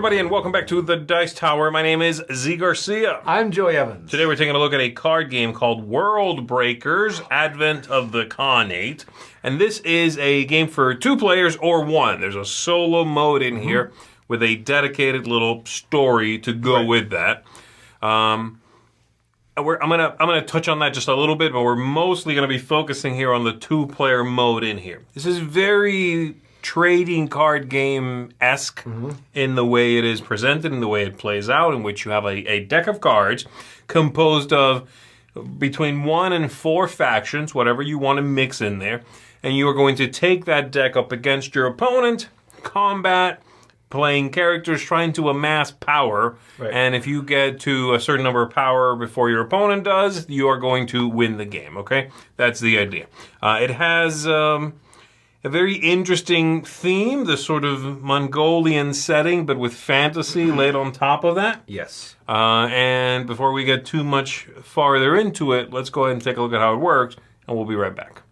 everybody, and welcome back to the Dice Tower. My name is Z Garcia. I'm Joey Evans. Today we're taking a look at a card game called Worldbreakers, Advent of the Khanate. And this is a game for 2 players or 1. There's a solo mode in here with a dedicated little story to go with that. I'm gonna touch on that just a little bit, but we're mostly gonna be focusing here on the 2-player mode in here. This is very trading card game-esque in the way it is presented, in the way it plays out, in which you have a deck of cards composed of between 1 and 4 factions, whatever you want to mix in there, and you are going to take that deck up against your opponent, combat, playing characters, trying to amass power, and if you get to a certain number of power before your opponent does, you are going to win the game, okay? That's the idea. It has a very interesting theme, the sort of Mongolian setting, but with fantasy laid on top of that. Yes. And before we get too much farther into it, let's go ahead and take a look at how it works, and we'll be right back.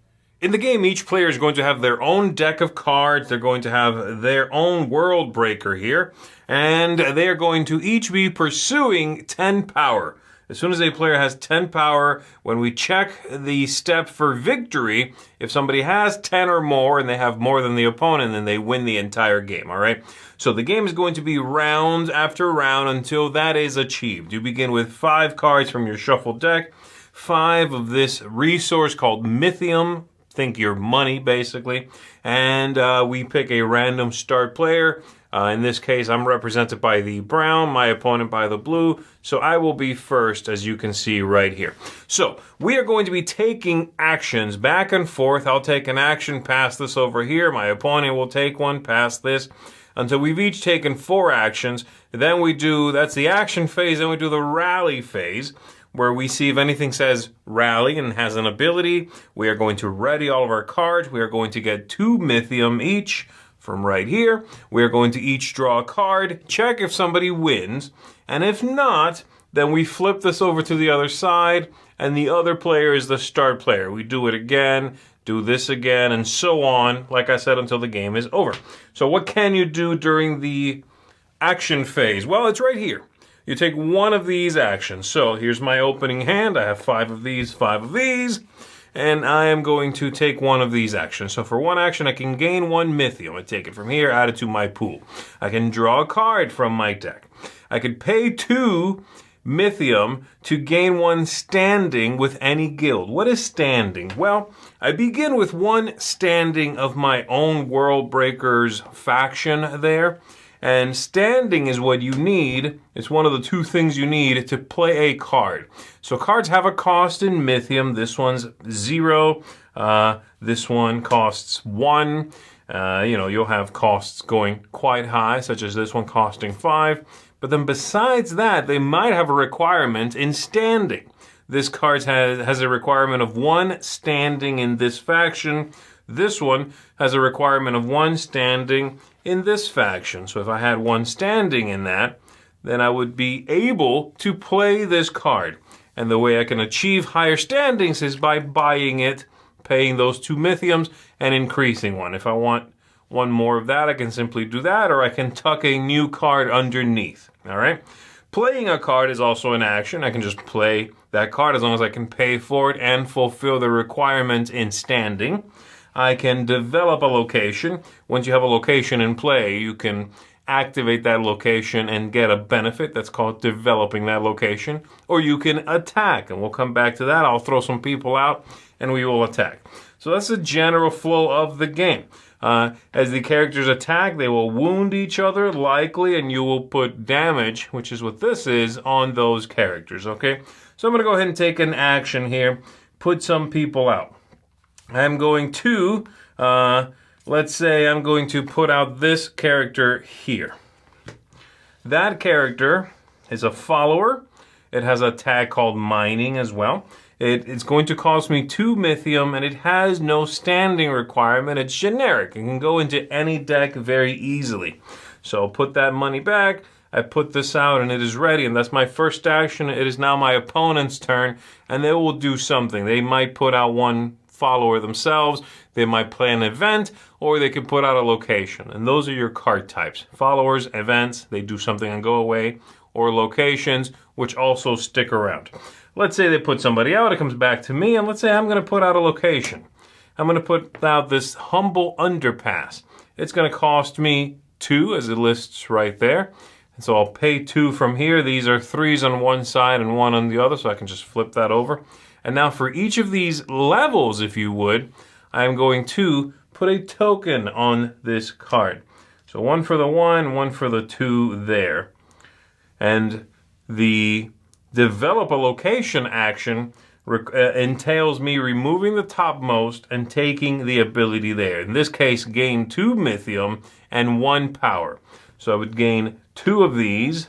In the game, each player is going to have their own deck of cards. They're going to have their own world breaker here, and they are going to each be pursuing 10 power. As soon as a player has 10 power, when we check the step for victory, if somebody has 10 or more and they have more than the opponent, then they win the entire game, all right? So the game is going to be round after round until that is achieved. You begin with 5 cards from your shuffled deck, 5 of this resource called Mythium, think your money basically, and we pick a random start player. In this case, I'm represented by the brown, my opponent by the blue, so I will be first, as you can see right here. So, we are going to be taking actions back and forth. I'll take an action past this over here. My opponent will take one past this until we've each taken 4 actions. Then we do, that's the action phase, then we do the rally phase, where we see if anything says rally and has an ability. We are going to ready all of our cards. We are going to get 2 Mythium each. From right here, we are going to each draw a card, check if somebody wins, and if not, then we flip this over to the other side, and the other player is the start player. We do it again, do this again, and so on, like I said, until the game is over. So what can you do during the action phase? Well, it's right here. You take one of these actions. So here's my opening hand. I have 5 of these, 5 of these. And I am going to take one of these actions. So for one action, I can gain 1 Mythium. I take it from here, add it to my pool. I can draw a card from my deck. I could pay 2 Mythium to gain 1 standing with any guild. What is standing? Well, I begin with 1 standing of my own Worldbreakers faction there. And standing is what you need. It's one of the 2 things you need to play a card. So cards have a cost in Mythium. This one's 0. This one costs 1. You'll have costs going quite high, such as this one costing 5. But then besides that, they might have a requirement in standing. This card has a requirement of 1 standing in this faction. This one has a requirement of 1 standing in this faction. So if I had 1 standing in that, then I would be able to play this card. And the way I can achieve higher standings is by buying it, paying those 2 Mythiums, and increasing 1. If I want 1 more of that, I can simply do that, or I can tuck a new card underneath. All right? Playing a card is also an action. I can just play that card as long as I can pay for it and fulfill the requirement in standing. I can develop a location. Once you have a location in play, you can activate that location and get a benefit. That's called developing that location. Or you can attack, and we'll come back to that. I'll throw some people out, and we will attack. So that's the general flow of the game. As the characters attack, they will wound each other, likely, and you will put damage, which is what this is, on those characters, okay? So I'm going to go ahead and take an action here, put some people out. I'm going to, let's say I'm going to put out this character here. That character is a follower. It has a tag called mining as well. It's going to cost me 2 Mythium, and it has no standing requirement. It's generic. It can go into any deck very easily. So I'll put that money back. I put this out, and it is ready, and that's my first action. It is now my opponent's turn, and they will do something. They might put out 1 follower themselves. They might play an event, or they could put out a location. And those are your card types. Followers, events, they do something and go away, or locations, which also stick around. Let's say they put somebody out, it comes back to me, and let's say I'm going to put out a location. I'm going to put out this humble underpass. It's going to cost me 2, as it lists right there. And so I'll pay 2 from here. These are 3s on one side and 1 on the other, so I can just flip that over. And now for each of these levels, if you would, I'm going to put a token on this card. So 1 for the 1, 1 for the 2 there. And the develop a location action entails me removing the topmost and taking the ability there. In this case, gain 2 Mythium and 1 power. So I would gain 2 of these,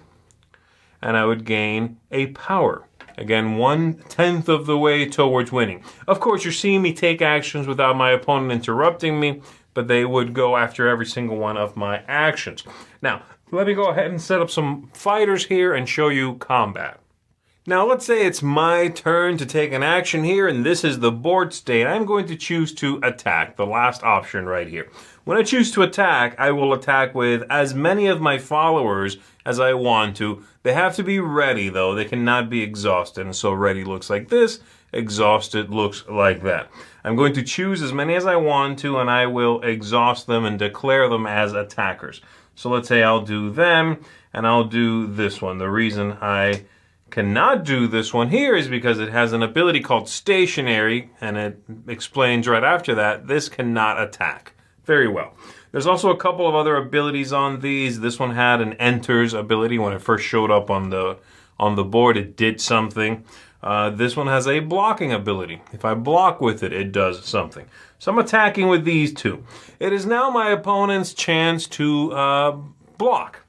and I would gain a power. Again, 1/10 of the way towards winning. Of course, you're seeing me take actions without my opponent interrupting me, but they would go after every single one of my actions. Now, let me go ahead and set up some fighters here and show you combat. Now, let's say it's my turn to take an action here, and this is the board state. I'm going to choose to attack, the last option right here. When I choose to attack, I will attack with as many of my followers as I want to. They have to be ready, though. They cannot be exhausted. And so ready looks like this, exhausted looks like that. I'm going to choose as many as I want to, and I will exhaust them and declare them as attackers. So let's say I'll do them, and I'll do this one. The reason I cannot do this one here is because it has an ability called stationary, and it explains right after that, this cannot attack. Very well. There's also a couple of other abilities on these. This one had an enters ability. When it first showed up on the board, it did something. This one has a blocking ability. If I block with it, it does something. So I'm attacking with these 2. It is now my opponent's chance to block.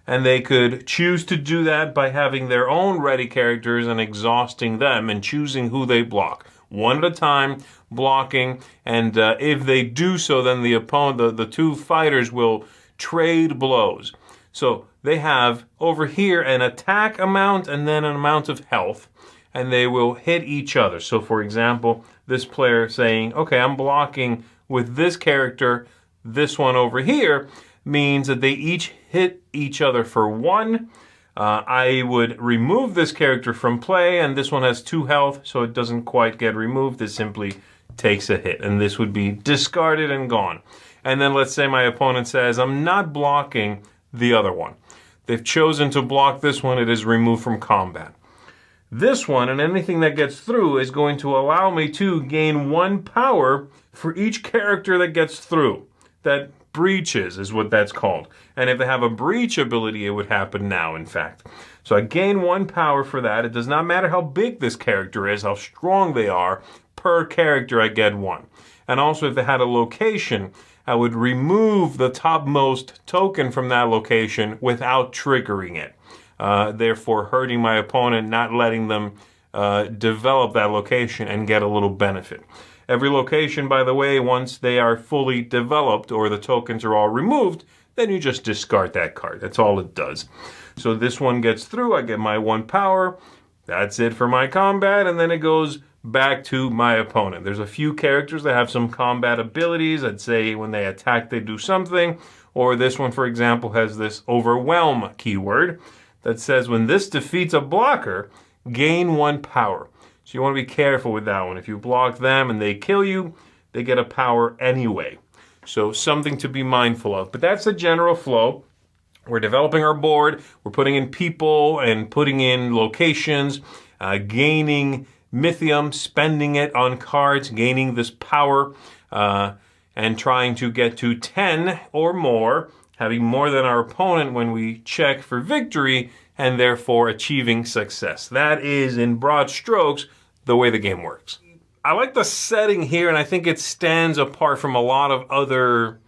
And they could choose to do that by having their own ready characters and exhausting them and choosing who they block. One at a time, blocking, and if they do so, then the opponent, the 2 fighters will trade blows. So they have over here an attack amount and then an amount of health, and they will hit each other. So for example, this player saying, okay, I'm blocking with this character, this one over here, means that they each hit each other for 1. I would remove this character from play, and this one has 2 health, so it doesn't quite get removed. It simply takes a hit, and this would be discarded and gone. And then let's say my opponent says, I'm not blocking the other one. They've chosen to block this one. It is removed from combat. This one, and anything that gets through, is going to allow me to gain 1 power for each character that gets through. That breaches is what that's called. And if they have a breach ability, it would happen now, in fact. So I gain 1 power for that. It does not matter how big this character is, how strong they are. Per character, I get 1. And also, if they had a location, I would remove the topmost token from that location without triggering it. Therefore, hurting my opponent, not letting them develop that location and get a little benefit. Every location, by the way, once they are fully developed or the tokens are all removed, then you just discard that card. That's all it does. So this one gets through. I get my 1 power. That's it for my combat, and then it goes back to my opponent. There's a few characters that have some combat abilities. I'd say when they attack, they do something. Or this one, for example, has this overwhelm keyword that says when this defeats a blocker, gain 1 power. So you want to be careful with that one. If you block them and they kill you, they get a power anyway. So something to be mindful of. But that's the general flow. We're developing our board. We're putting in people and putting in locations, gaining Mythium, spending it on cards, gaining this power, and trying to get to 10 or more, having more than our opponent when we check for victory, and therefore achieving success. That is, in broad strokes, the way the game works. I like the setting here, and I think it stands apart from a lot of other,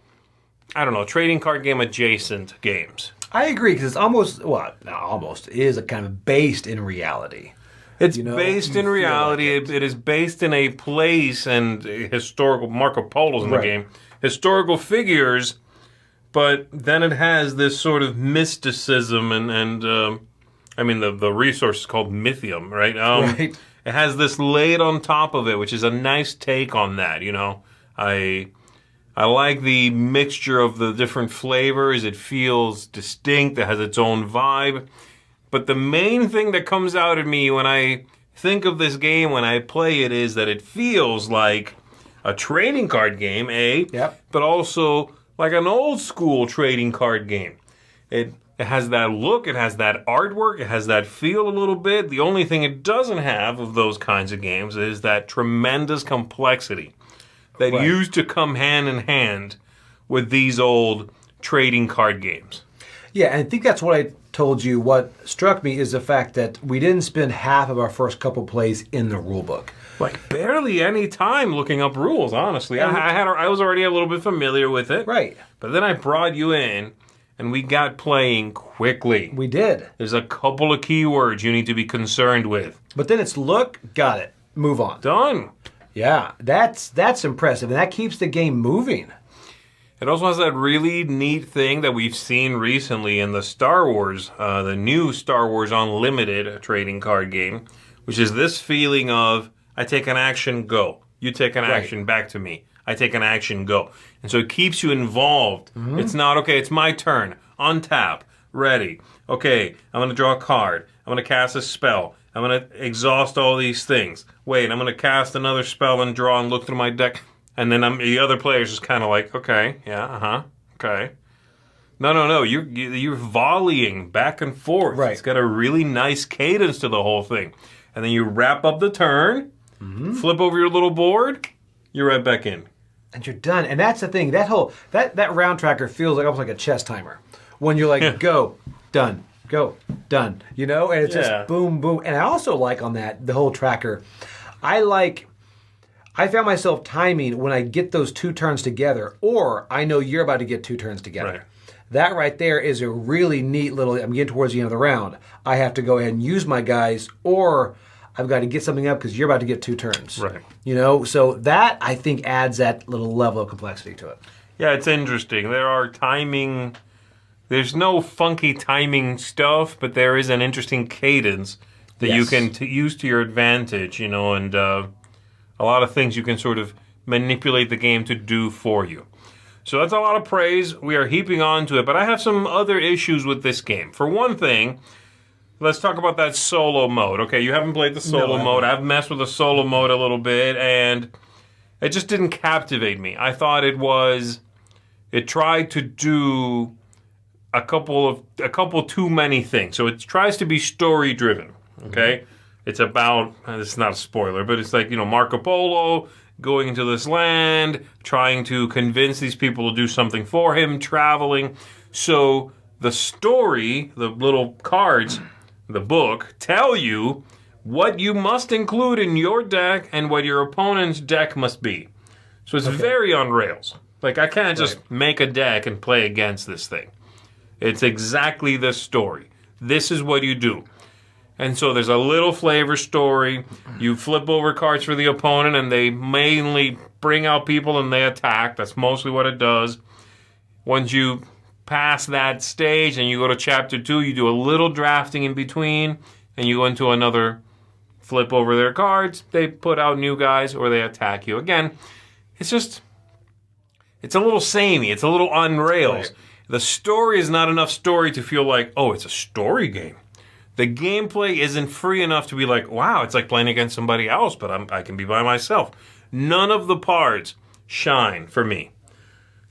I don't know, trading card game adjacent games. I agree, because it's almost, well, not almost, it is a kind of based in reality. It's based in reality. Like it is based in a place and historical, Marco Polo's in the game, historical figures, but then it has this sort of mysticism and I mean, the resource is called Mythium, right? Right. It has this laid on top of it, which is a nice take on that, you know. I like the mixture of the different flavors. It feels distinct. It has its own vibe. But the main thing that comes out at me when I think of this game, when I play it, is that it feels like a trading card game, but also like an old school trading card game. It has that look, it has that artwork, it has that feel a little bit. The only thing it doesn't have of those kinds of games is that tremendous complexity that used to come hand in hand with these old trading card games. Yeah, and I think that's what I told you. What struck me is the fact that we didn't spend half of our first couple plays in the rule book. Like barely any time looking up rules, honestly. I was already a little bit familiar with it. Right. But then I brought you in, and we got playing quickly. We did. There's a couple of keywords you need to be concerned with. But then it's look, got it, move on. Done. Yeah, that's impressive, and that keeps the game moving. It also has that really neat thing that we've seen recently in the Star Wars, the new Star Wars Unlimited trading card game, which is this feeling of, I take an action, go. You take an action, back to me. I take an action, go. And so it keeps you involved. Mm-hmm. It's not, okay, it's my turn. Untap. Ready. Okay, I'm going to draw a card. I'm going to cast a spell. I'm going to exhaust all these things. Wait, I'm going to cast another spell and draw and look through my deck. And then the other player's just kind of like, okay, yeah, okay. No. You're volleying back and forth. Right. It's got a really nice cadence to the whole thing. And then you wrap up the turn, flip over your little board, you're right back in. And you're done. And that's the thing. That round tracker feels like almost like a chess timer. When you're like, go, done, go, done. You know? And it's just boom, boom. And I also like on that, the whole tracker, I found myself timing when I get those two turns together, or I know you're about to get two turns together. Right. That right there is a really neat little, I'm getting towards the end of the round. I have to go ahead and use my guys, or I've got to get something up because you're about to get two turns. Right. You know, so that, I think, adds that little level of complexity to it. Yeah, it's interesting. There's no funky timing stuff, but there is an interesting cadence that you can use to your advantage, you know, and a lot of things you can sort of manipulate the game to do for you. So that's a lot of praise. We are heaping on to it, but I have some other issues with this game. For one thing, let's talk about that solo mode. Okay, you haven't played the solo mode. I've messed with the solo mode a little bit, and it just didn't captivate me. I thought it tried to do a couple too many things. So it tries to be story driven, okay? It's about, this is not a spoiler, but it's like, you know, Marco Polo going into this land, trying to convince these people to do something for him, traveling. So the story, the little cards, the book, tell you what you must include in your deck and what your opponent's deck must be. So it's very on rails. Like, I can't just make a deck and play against this thing. It's exactly the story. This is what you do. And so there's a little flavor story. You flip over cards for the opponent, and they mainly bring out people and they attack. That's mostly what it does. Once you pass that stage and you go to Chapter 2, you do a little drafting in between, and you go into another flip over their cards. They put out new guys, or they attack you. Again, it's a little samey. It's a little on rails. Right. The story is not enough story to feel like, oh, it's a story game. The gameplay isn't free enough to be like, wow, it's like playing against somebody else, but I can be by myself. None of the parts shine for me.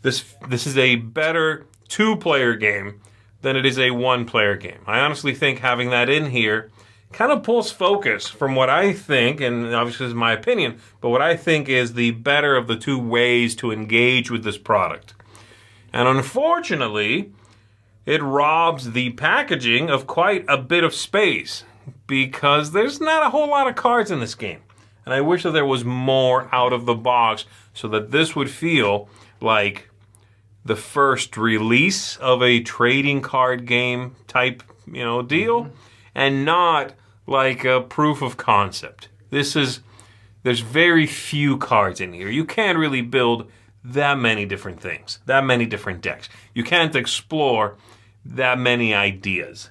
This is a better two-player game than it is a one-player game. I honestly think having that in here kind of pulls focus from what I think, and obviously this is my opinion, but what I think is the better of the two ways to engage with this product. And unfortunately, it robs the packaging of quite a bit of space because there's not a whole lot of cards in this game. And I wish that there was more out of the box so that this would feel like the first release of a trading card game type, you know, deal, and not like a proof of concept. There's very few cards in here. You can't really build that many different things, that many different decks. You can't explore that many ideas.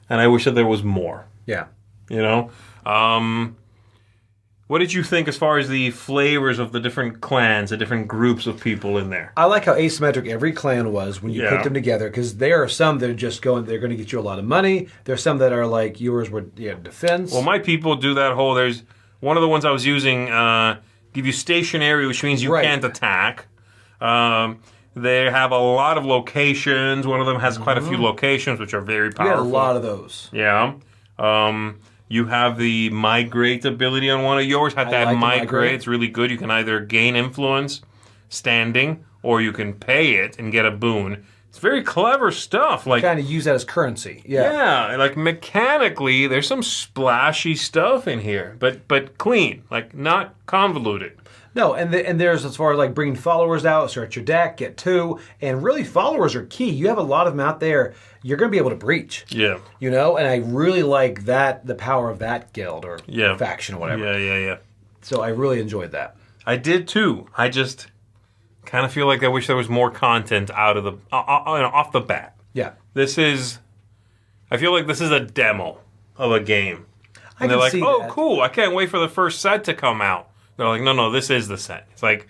And I wish that there was more. Yeah. You know? What did you think as far as the flavors of the different clans, the different groups of people in there? I like how asymmetric every clan was when you put them together, because there are some that are just they're going to get you a lot of money. There's some that are like yours with defense. Well, my people do that whole, there's one of the ones I was using, give you stationary, which means you can't attack. They have a lot of locations. One of them has quite a few locations, which are very powerful. We got a lot of those. Yeah. You have the migrate ability on one of yours. Have that migrate. It's really good. You can either gain influence standing, or you can pay it and get a boon. It's very clever stuff. Like kind of use that as currency. Yeah, like mechanically, there's some splashy stuff in here, but clean, like not convoluted. No, and there's as far as like bringing followers out, search your deck, get 2, and really followers are key. You have a lot of them out there. You're going to be able to breach. Yeah. You know, and I really like that, the power of that guild or faction or whatever. Yeah. So I really enjoyed that. I did too. I just kind of feel like I wish there was more content out of the off the bat. Yeah. I feel like this is a demo of a game. And they're like, oh, cool, I can't wait for the first set to come out. They're like, no, this is the set. It's like,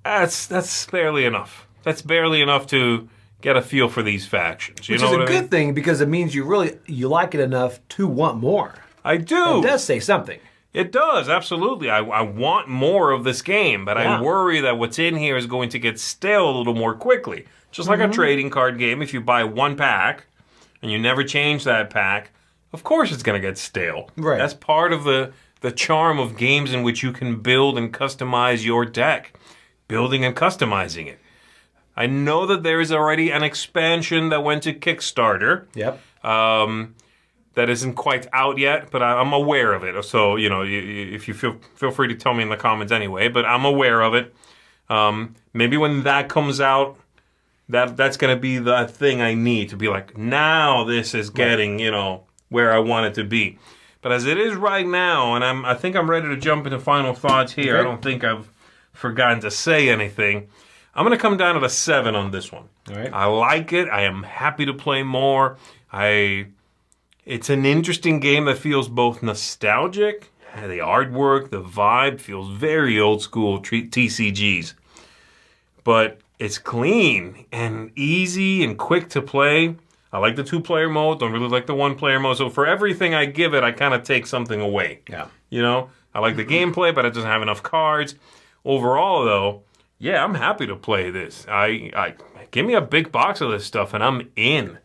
that's barely enough. That's barely enough to get a feel for these factions. Which is a good thing, because it means you like it enough to want more. I do. It does say something. It does, absolutely. I want more of this game, but I worry that what's in here is going to get stale a little more quickly. Just like a trading card game, if you buy one pack and you never change that pack, of course it's going to get stale. Right. That's part of the charm of games in which you can build and customize your deck. Building and customizing it. I know that there is already an expansion that went to Kickstarter. Yep. That isn't quite out yet, but I'm aware of it. So, if you feel free to tell me in the comments anyway, but I'm aware of it. Maybe when that comes out, that's going to be the thing I need to be like, now this is getting, where I want it to be. But as it is right now, and I think I'm ready to jump into final thoughts here. I don't think I've forgotten to say anything. I'm going to come down at a 7 on this one. All right. I like it. I am happy to play more. It's an interesting game that feels both nostalgic. The artwork, the vibe feels very old school TCGs. But it's clean and easy and quick to play. I like the 2-player mode. Don't really like the 1-player mode. So for everything I give it, I kind of take something away. Yeah. I like the gameplay, but it doesn't have enough cards. Overall, though, yeah, I'm happy to play this. I give me a big box of this stuff, and I'm in.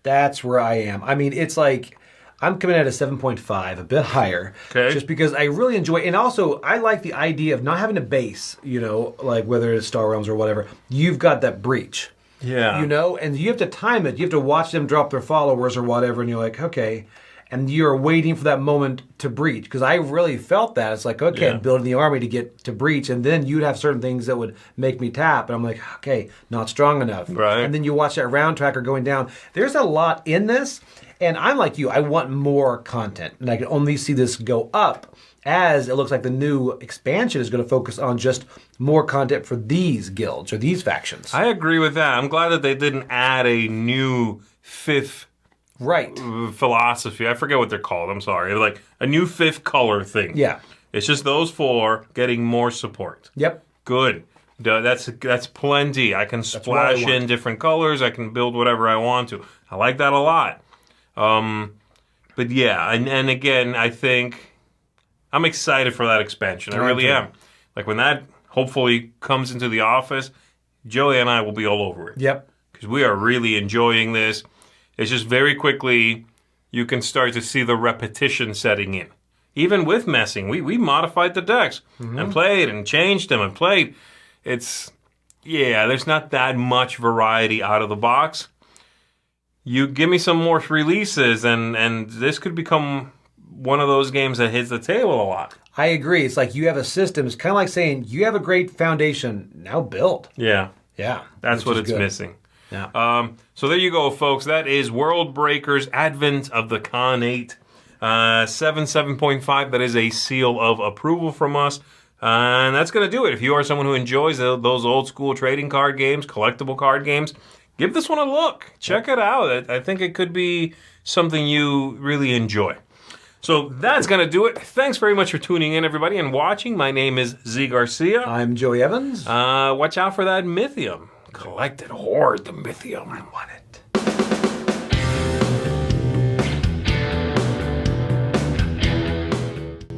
That's where I am. I mean, it's like I'm coming at a 7.5, a bit higher. Okay. Just because I really enjoy it. And also, I like the idea of not having a base, like whether it's Star Realms or whatever. You've got that breach. Yeah. And you have to time it. You have to watch them drop their followers or whatever, and you're like, okay. And you're waiting for that moment to breach. Because I really felt that. It's like, okay, I'm building the army to get to breach. And then you'd have certain things that would make me tap. And I'm like, okay, not strong enough. Right. And then you watch that round tracker going down. There's a lot in this. And I'm like you. I want more content. And I can only see this go up as it looks like the new expansion is going to focus on just more content for these guilds or these factions. I agree with that. I'm glad that they didn't add a new 5th philosophy. I forget what they're called. I'm sorry. Like a new 5th color thing. Yeah. It's just those 4 getting more support. Yep. Good. That's plenty. I can splash in different colors. I can build whatever I want to. I like that a lot. But yeah, and again, I think I'm excited for that expansion. I really am. Like when that hopefully comes into the office, Joey and I will be all over it. Yep. Because we are really enjoying this. It's just very quickly you can start to see the repetition setting in. Even with messing, we modified the decks and played and changed them and played. There's not that much variety out of the box. You give me some more releases and this could become one of those games that hits the table a lot. I agree. It's like you have a system. It's kind of like saying you have a great foundation. Now build. Yeah. Yeah. That's what it's missing. Yeah. So there you go, folks. That is Worldbreakers Advent of the Khanate. 7.5. That is a seal of approval from us. And that's going to do it. If you are someone who enjoys those old school trading card games, collectible card games, give this one a look. Check it out. I think it could be something you really enjoy. So that's going to do it. Thanks very much for tuning in, everybody, and watching. My name is Z Garcia. I'm Joey Evans. Watch out for that Mythium. Collect it, hoard the Mythium. I want it.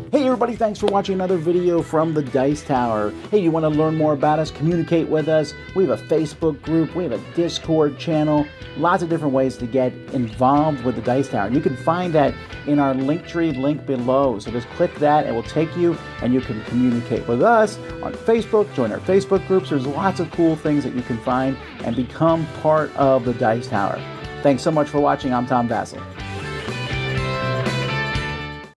Hey everybody, thanks for watching another video from the Dice Tower. Hey, you want to learn more about us, communicate with us? We have a Facebook group, we have a Discord channel, lots of different ways to get involved with the Dice Tower. And you can find that in our Linktree link below. So just click that, it will take you and you can communicate with us on Facebook, join our Facebook groups. There's lots of cool things that you can find and become part of the Dice Tower. Thanks so much for watching. I'm Tom Vassell.